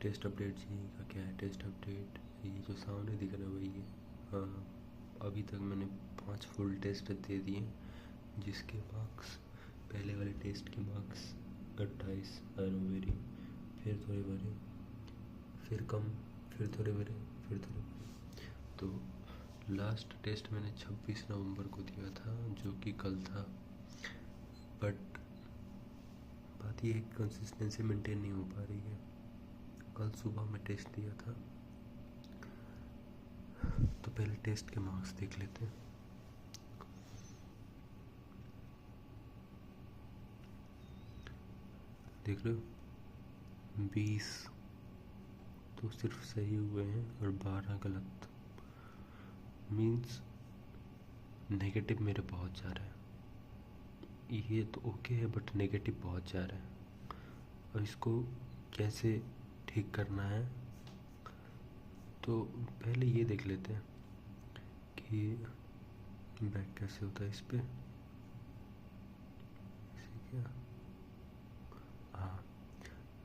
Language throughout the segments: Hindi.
टेस्ट अपडेट जी का क्या है? टेस्ट अपडेट ये जो सामने दिख रहा है वही है। हाँ, अभी तक मैंने 5 फुल टेस्ट दे दिए, जिसके मार्क्स, पहले वाले टेस्ट के मार्क्स 28 वेरी, फिर थोड़े भरे, फिर कम, फिर थोड़े भरे, फिर थोड़े भरे। तो लास्ट टेस्ट मैंने 26 नवंबर को दिया था, जो कि कल था। बट बात ये कंसिस्टेंसी मेंटेन नहीं हो पा रही है। कल सुबह में टेस्ट दिया था, तो पहले टेस्ट के मार्क्स देख लेते हैं। देख रहे हो, 20 तो सिर्फ सही हुए हैं और 12 गलत। मीन्स नेगेटिव मेरे बहुत जा रहा है। ये तो ओके है, बट नेगेटिव बहुत जा रहा है। और इसको कैसे ठीक करना है, तो पहले ये देख लेते हैं कि बैक कैसे होता है इस पर। क्या, हाँ,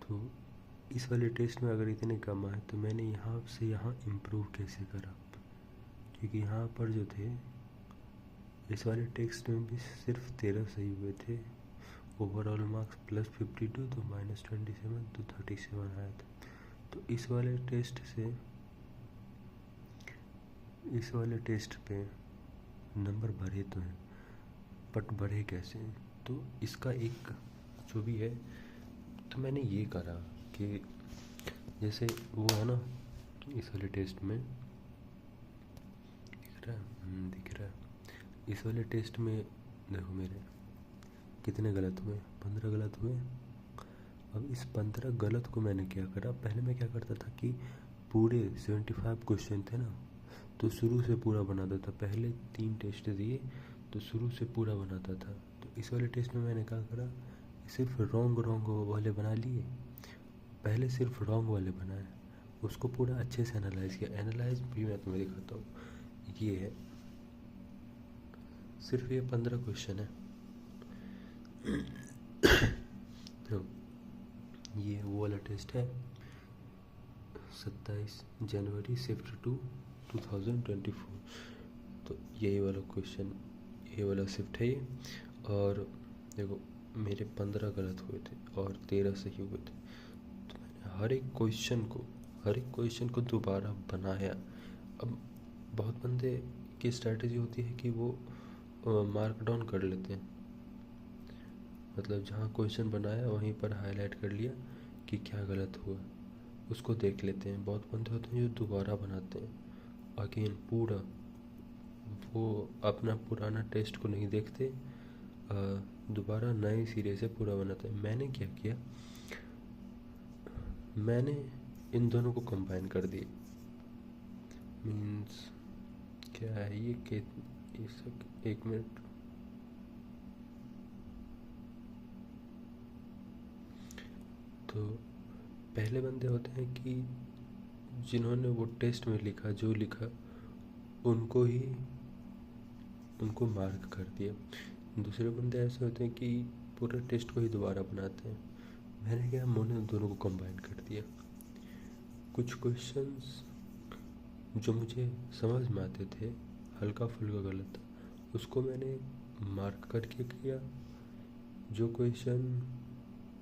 तो इस वाले टेस्ट में अगर इतने कम आए तो मैंने यहाँ से यहाँ इम्प्रूव कैसे करा, क्योंकि यहाँ पर जो थे इस वाले टेक्स्ट में भी सिर्फ 13 सही हुए थे। ओवरऑल मार्क्स +52 तो -27 तो 37 आया था। तो इस वाले टेस्ट पे नंबर बढ़े तो हैं, बट बढ़े कैसे? तो इसका एक जो भी है, तो मैंने ये करा कि जैसे वो है ना, इस वाले टेस्ट में दिख रहा है। इस वाले टेस्ट में देखो मेरे कितने गलत हुए, 15 गलत हुए। अब इस 15 गलत को मैंने क्या करा, पहले मैं क्या करता था कि पूरे 75 क्वेश्चन थे ना, तो शुरू से पूरा बनाता था। पहले 3 टेस्ट दिए तो शुरू से पूरा बनाता था। तो इस वाले टेस्ट में मैंने क्या करा, सिर्फ रॉन्ग वाले बना लिए। पहले सिर्फ रॉन्ग वाले बनाए, उसको पूरा अच्छे से एनालाइज किया। एनालाइज भी मैं तुम्हें दिखाता हूँ। ये है, सिर्फ ये 15 क्वेश्चन है। तो ये वो वाला टेस्ट है, 27 जनवरी शिफ्ट 2 2024। तो यही वाला क्वेश्चन, ये वाला शिफ्ट है ये। और देखो मेरे 15 गलत हुए थे और 13 सही हुए थे। तो मैंने हर एक क्वेश्चन को दोबारा बनाया। अब बहुत बंदे की स्ट्रैटेजी होती है कि वो मार्क डाउन कर लेते हैं, मतलब जहाँ क्वेश्चन बनाया वहीं पर हाईलाइट कर लिया कि क्या गलत हुआ, उसको देख लेते हैं। बहुत बंदे होते हैं जो दोबारा बनाते हैं अगेन पूरा, वो अपना पुराना टेस्ट को नहीं देखते, दोबारा नए सिरे से पूरा बनाते हैं। मैंने क्या किया, मैंने इन दोनों को कंबाइन कर दिए। मीन्स क्या है ये कि एक मिनट, तो पहले बंदे होते हैं कि जिन्होंने वो टेस्ट में लिखा, जो लिखा उनको मार्क कर दिया। दूसरे बंदे ऐसे होते हैं कि पूरे टेस्ट को ही दोबारा बनाते हैं। मैंने क्या, मैंने दोनों को कंबाइन कर दिया। कुछ क्वेश्चंस जो मुझे समझ में आते थे, हल्का फुल्का गलत, उसको मैंने मार्क करके किया। जो क्वेश्चन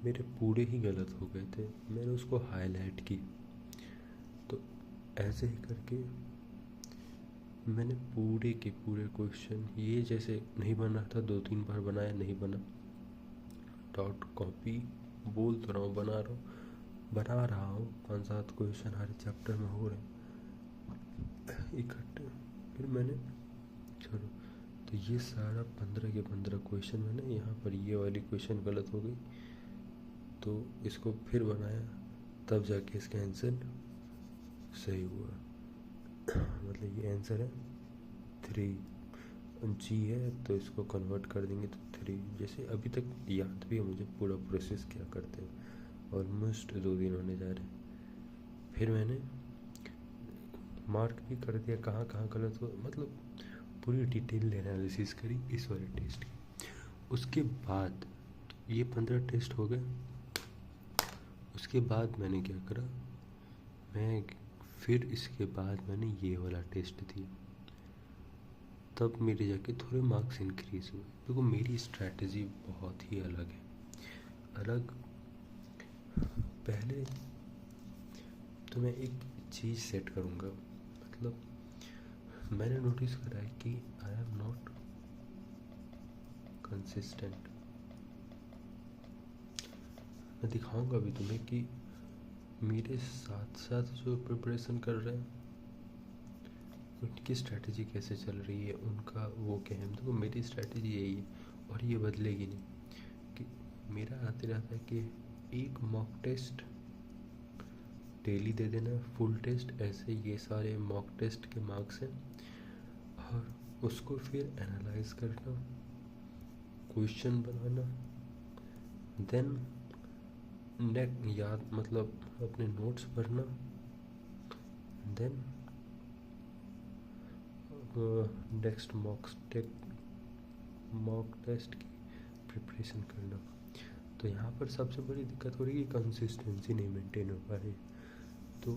मेरे पूरे ही गलत हो गए थे, मैंने उसको हाईलाइट की। तो ऐसे ही करके मैंने पूरे के पूरे क्वेश्चन, ये जैसे नहीं बना था 2-3 बार बनाया, नहीं बना, डॉट कॉपी बोल तो रहा हूँ, बना रहा हूँ 5-7 क्वेश्चन हर चैप्टर में हो रहे इकट्ठे। फिर मैंने छोड़ो, तो ये सारा 15 के 15 क्वेश्चन मैंने, यहाँ पर ये वाली क्वेश्चन गलत हो गई तो इसको फिर बनाया, तब जाके इसका आंसर सही हुआ। मतलब ये आंसर है 3, जी है तो इसको कन्वर्ट कर देंगे तो 3। जैसे अभी तक याद भी है मुझे पूरा प्रोसेस क्या करते हैं। ऑलमोस्ट 2 दिन होने जा रहे हैं। फिर मैंने मार्क भी कर दिया कहाँ कहाँ गलत हुआ, मतलब पूरी डिटेल एनालिसिस करी इस वाले टेस्ट की। उसके बाद ये 15 टेस्ट हो गए। उसके बाद मैंने क्या करा, मैं फिर इसके बाद मैंने ये वाला टेस्ट दिया, तब मेरे जाके थोड़े मार्क्स इंक्रीज हुए। देखो मेरी स्ट्रैटेजी बहुत ही अलग है। अलग, पहले तो मैं एक चीज़ सेट करूँगा, मतलब मैंने नोटिस करा है कि आई एम नॉट कंसिस्टेंट। मैं दिखाऊंगा भी तुम्हें कि मेरे साथ साथ जो प्रिपरेशन कर रहे हैं उनकी स्ट्रैटेजी कैसे चल रही है, उनका वो क्या है। देखो मेरी स्ट्रैटेजी यही है और ये बदलेगी नहीं कि मेरा आते रहता है कि एक मॉक टेस्ट डेली दे देना, फुल टेस्ट, ऐसे ये सारे मॉक टेस्ट के मार्क्स हैं, और उसको फिर एनालाइज करना, क्वेश्चन बनाना, देन नेक याद मतलब अपने नोट्स पढ़ना, देन नेक्स्ट मॉक टेस्ट की प्रिपरेशन करना। तो यहाँ पर सबसे बड़ी दिक्कत हो रही है कि कंसिस्टेंसी नहीं मेंटेन हो पा रही। तो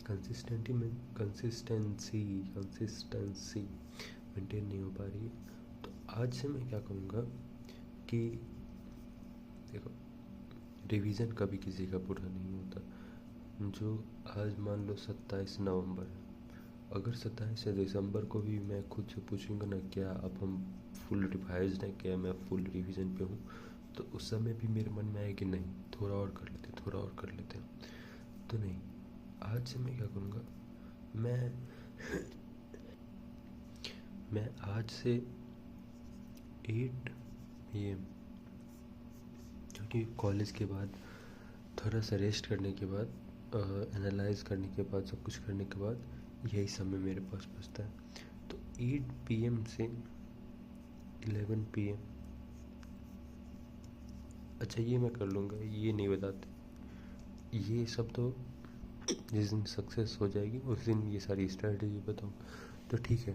कंसिस्टेंसी मेंटेन नहीं हो पा रही है। तो आज से मैं क्या करूँगा कि देखो रिवीजन कभी किसी का पूरा नहीं होता। जो आज मान लो 27 नवंबर है, अगर 27 दिसंबर को भी मैं खुद से पूछूंगा ना क्या अब हम फुल रिवाइज हैं, क्या मैं फुल रिवीजन पे हूँ, तो उस समय भी मेरे मन में आए कि नहीं थोड़ा और कर लेते, थोड़ा और कर लेते हैं। तो नहीं, आज से मैं क्या करूँगा, मैं आज से 8 PM, क्योंकि कॉलेज के बाद थोड़ा सा रेस्ट करने के बाद, एनालाइज करने के बाद, सब कुछ करने के बाद यही समय मेरे पास बचता है। तो 8 PM से 11 PM, अच्छा ये मैं कर लूँगा, ये नहीं बताते, ये सब तो जिस दिन सक्सेस हो जाएगी उस दिन ये सारी स्ट्रैटेजी बताऊँ। तो ठीक है,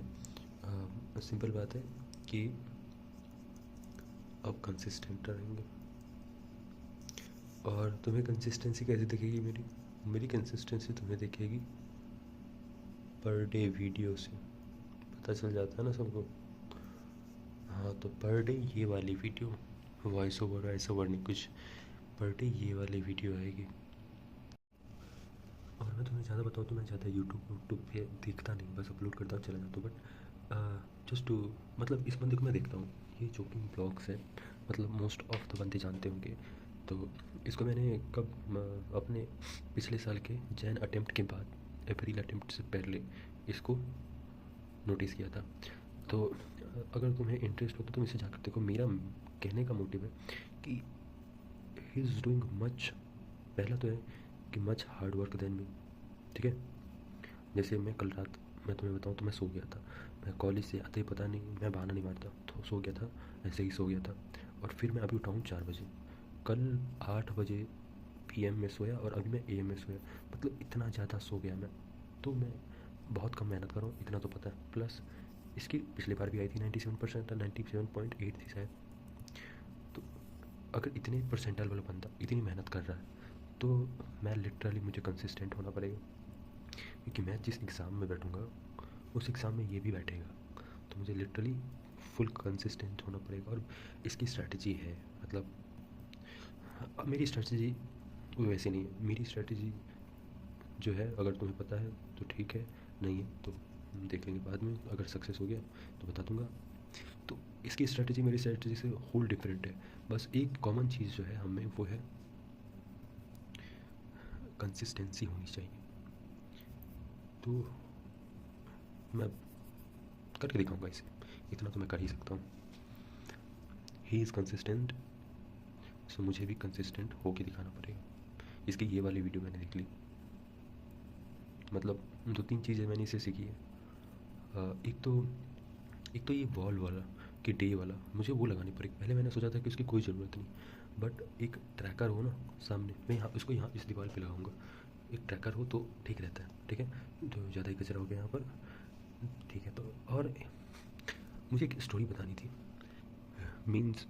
सिंपल बात है कि अब कंसिस्टेंट रहेंगे। और तुम्हें कंसिस्टेंसी कैसे दिखेगी मेरी कंसिस्टेंसी तुम्हें दिखेगी पर डे वीडियो से, पता चल जाता है ना सबको। हाँ, तो पर डे ये वाली वीडियो, वॉइस ओवर नहीं कुछ, पर डे ये वाली वीडियो आएगी। और मैं तुम्हें ज़्यादा बताऊँ तो मैं ज़्यादा यूट्यूब पे देखता नहीं, बस अपलोड करता चला जाता हूँ। बट जस्ट टू, मतलब इस बंदे को मैं देखता हूँ, ये जोकिंग ब्लॉग्स है, मतलब मोस्ट ऑफ द बंदे जानते होंगे। तो इसको मैंने कब अपने पिछले साल के जैन अटेम्प्ट के बाद, अप्रैल अटेम्प्ट से पहले इसको नोटिस किया था। तो अगर तुम्हें इंटरेस्ट हो तो तुम इसे जाकर देखो। मेरा कहने का मोटिव है कि ही इज़ डूइंग मच, पहला तो है कि much hard work than me, ठीक है। जैसे मैं कल रात, मैं तुम्हें बताऊँ तो मैं सो गया था, मैं कॉलेज से आते ही पता नहीं, मैं बहाना नहीं मारता, तो सो गया था, ऐसे ही सो गया था। और फिर मैं अभी उठा हूँ 4 बजे, कल 8 बजे PM में सोया और अभी मैं AM में सोया, मतलब इतना ज़्यादा सो गया मैं। तो मैं बहुत कम मेहनत कर रहा हूँ, इतना तो पता है। प्लस इसकी पिछली बार भी आई थी 97%, 97.8 थी शायद। तो अगर इतने परसेंटाइल वाला बंदा इतनी मेहनत कर रहा है तो मैं लिटरली, मुझे कंसिस्टेंट होना पड़ेगा, क्योंकि मैं जिस एग्ज़ाम में बैठूँगा उस एग्ज़ाम में ये भी बैठेगा। तो मुझे लिटरली फुल कंसिस्टेंट होना पड़ेगा। और इसकी स्ट्रैटेजी है, मतलब मेरी स्ट्रैटेजी वैसे नहीं है। मेरी स्ट्रैटेजी जो है, अगर तुम्हें पता है तो ठीक है, नहीं है तो देख लेंगे बाद में, अगर सक्सेस हो गया तो बता दूंगा। तो इसकी स्ट्रैटेजी मेरी स्ट्रैटेजी से होल डिफरेंट है। बस एक कॉमन चीज़ जो है हमें, वो है कंसिस्टेंसी होनी चाहिए। तो मैं करके दिखाऊंगा इसे, इतना तो मैं कर ही सकता हूँ। ही इज़ कंसिस्टेंट, सो मुझे भी कंसिस्टेंट होके दिखाना पड़ेगा। इसकी ये वाली वीडियो मैंने देख ली, मतलब 2-3 चीज़ें मैंने इसे सीखी है। एक तो ये वॉल वाला कि डे वाला, मुझे वो लगानी पड़ेगी। पहले मैंने सोचा था कि उसकी कोई ज़रूरत नहीं, बट एक ट्रैकर हो ना सामने, मैं यहाँ उसको यहाँ इस दीवार पे लगाऊंगा, एक ट्रैकर हो तो ठीक रहता है, ठीक है। तो ज़्यादा ही कचरा हो गया यहाँ पर, ठीक है। तो और मुझे एक स्टोरी बतानी थी, मीन्स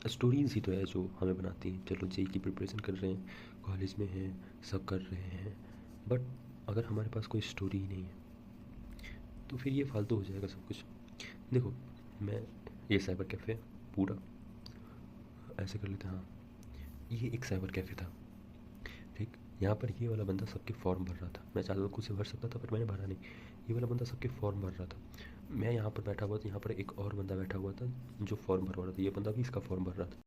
स्टोरीज़ ही तो है जो हमें बनाती हैं। चलो जेई की प्रिपरेशन कर रहे हैं, कॉलेज में हैं, सब कर रहे हैं, बट अगर हमारे पास कोई स्टोरी ही नहीं है तो फिर ये फालतू हो जाएगा सब कुछ। देखो, मैं ये साइबर कैफ़े पूरा ऐसे कर लेते हैं। हाँ, ये एक साइबर कैफ़े था, ठीक। यहाँ पर ये वाला बंदा सबके फॉर्म भर रहा था। मैं चाहता था खुद से भर सकता था, पर मैंने भरा नहीं। ये वाला बंदा सबके फॉर्म भर रहा था। मैं यहाँ पर बैठा हुआ था, यहाँ पर एक और बंदा बैठा हुआ था जो फॉर्म भरवा रहा था। ये बंदा भी इसका फॉर्म भर रहा था।